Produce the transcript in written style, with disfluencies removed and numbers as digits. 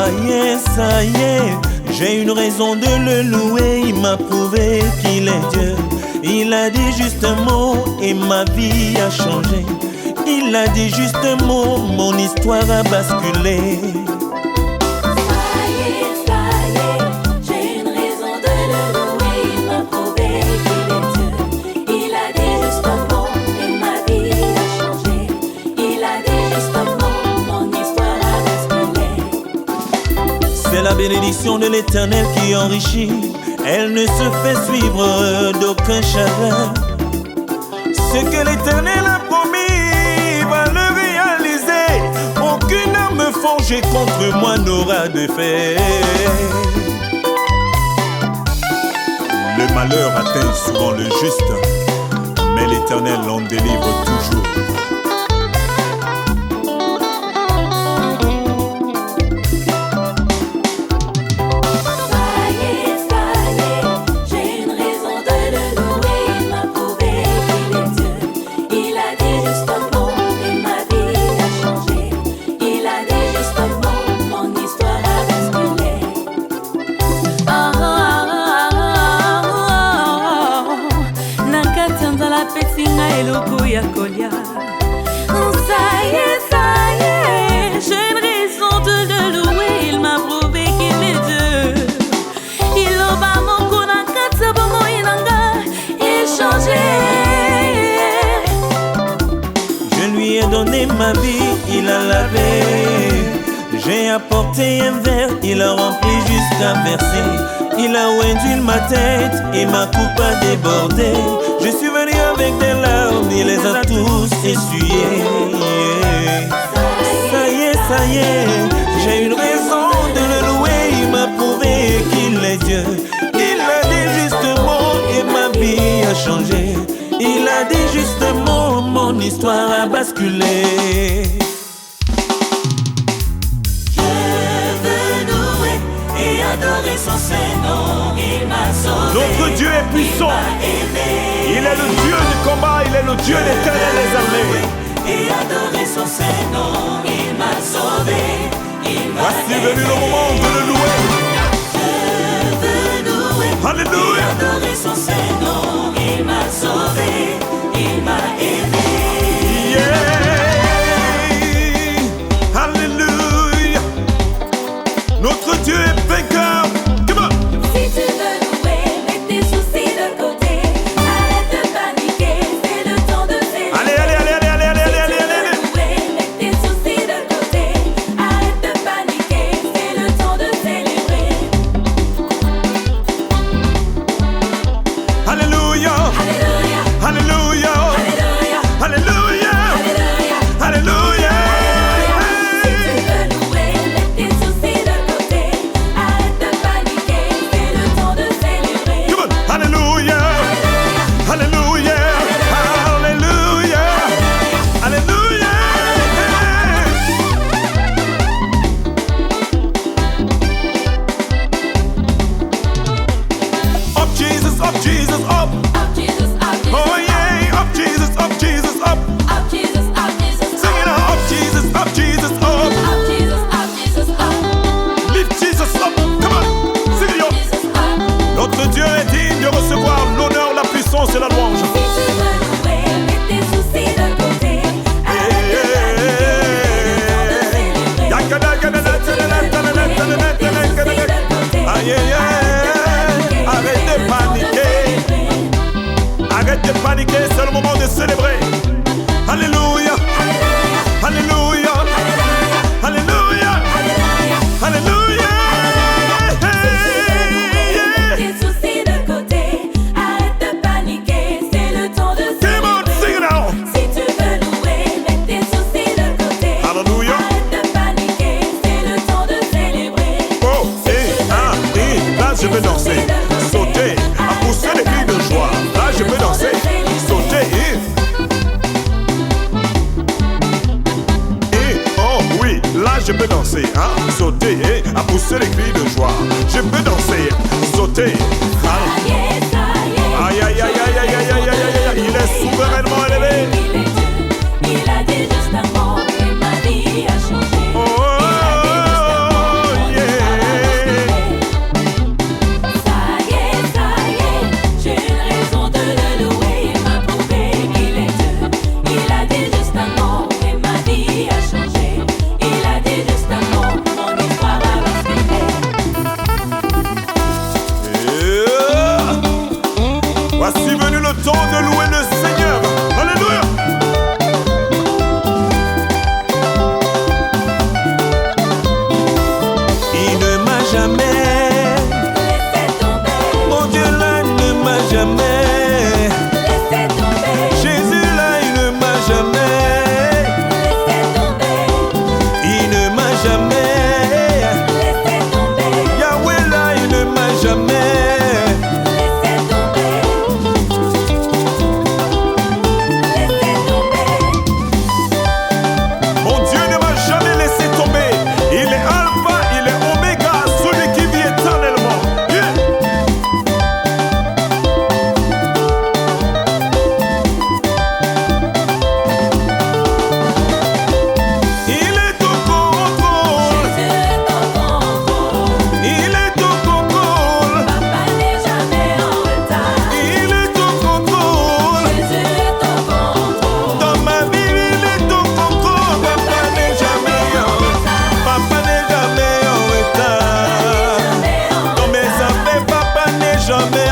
ça y est, j'ai une raison de le louer. Il m'a prouvé qu'il est Dieu. Il a dit juste un mot et ma vie a changé. Il a dit juste un mot, mon histoire a basculé. C'est la bénédiction de l'Éternel qui enrichit. Elle ne se fait suivre d'aucun chagrin. Ce que l'Éternel a promis va le réaliser. Aucune arme forgée contre moi n'aura de fait. Le malheur atteint souvent le juste, mais l'Éternel en délivre toujours. Ça y est, j'ai une raison de le louer. Il m'a prouvé qu'il est Dieu. Il a mon konakatsa bongo inanga, il changé. Je lui ai donné ma vie, il a lavé. J'ai apporté un verre, il a rempli jusqu'à verser. Il a oindu ma tête et ma coupe a débordé. Je suis venu avec des larmes, il les a tous essuyées. Ça y est, j'ai une raison de le louer. Il m'a prouvé qu'il est Dieu. Il a dit juste un mot et ma vie a changé. Il a dit juste un mot, mon histoire a basculé. Adorer son Saint-Nom, il m'a sauvé. Notre Dieu est puissant. Il est le Dieu du combat, il est le Dieu d'Éternel des armées. Et adorer son Saint-Nom, il m'a sauvé. Voici venu le moment de le louer. Je veux louer. Alléluia. Et adorer son Saint-Nom, il m'a sauvé. Il m'a aimé. Yeah. Alléluia. Notre Dieu est vainqueur. Come on. Si tu veux louer, mets tes soucis de côté. Arrête de paniquer, c'est le temps de célébrer. Allez. Si tu veux louer, mets tes soucis de côté. Arrête de paniquer, c'est le temps de célébrer. Alléluia. Alléluia. Alléluia. Alléluia. Alléluia. Alléluia. Alléluia. Si tu veux louer, mets tes soucis de côté. Arrête de paniquer, c'est le temps de célébrer. Come on. Alléluia. Alléluia. Alléluia. Alléluia. Up Jesus, up Jesus, up. Up Jesus, up Jesus, Oh yeah, up Jesus, up Jesus, up. up Jesus, up Jesus, Sing it out, up Jesus, up Jesus, up. up Jesus, up Jesus, up Lift Jesus up, come on, sing it out. Jesus, up. Notre Dieu est digne de recevoir l'honneur, la puissance et la louange. Si tu veux louer, mets tes soucis de côté. Arrête de paniquer, c'est le temps de célébrer. Mets tes soucis de côté. Aïe, aïe, aïe. Arrête de paniquer. Arrête de paniquer, c'est le moment de célébrer. Alléluia. Alléluia. Alléluia. Alléluia. Mets tes soucis de côté. Arrête de paniquer, c'est le temps de Come on, célébrer. sing it out. Si tu veux louer, mets tes soucis de côté. Alléluia. Arrête de paniquer, c'est le temps de célébrer. Oh, là je peux danser, sauter, à pousser des cris de joie. Là je peux danser, sauter. Oh oui, là je peux danser, hein, sauter, à pousser les cris de joie. Je peux danser, sauter. Ça y est, Aïe, aïe, aïe, aïe, aïe, aïe, aïe, aïe, aïe, il est souverainement élevé. il est Dieu. Il a dit juste un mot et ma vie a changé. Oh, Il a dit juste un mot, mon temps de louer le Seigneur. Alléluia. Il ne m'a jamais laissé tomber. Mon Dieu là ne m'a jamais Laissez tomber. Jésus là il ne m'a jamais Laissez tomber. Il ne m'a jamais Laissez tomber. Yahweh là il ne m'a jamais Laissez tomber. Laissez tomber. Mon Dieu ne m'a jamais laissé tomber. Il est Alpha, il est Oméga, celui qui vit éternellement. Yeah. Il est au contrôle Jésus est au contrôle. Il est au contrôle Papa n'est jamais en retard. Il est au contrôle Jésus est au contrôle. Dans ma vie il est au contrôle Papa n'est jamais en retard Papa n'est jamais en retard Dans mes affaires papa n'est jamais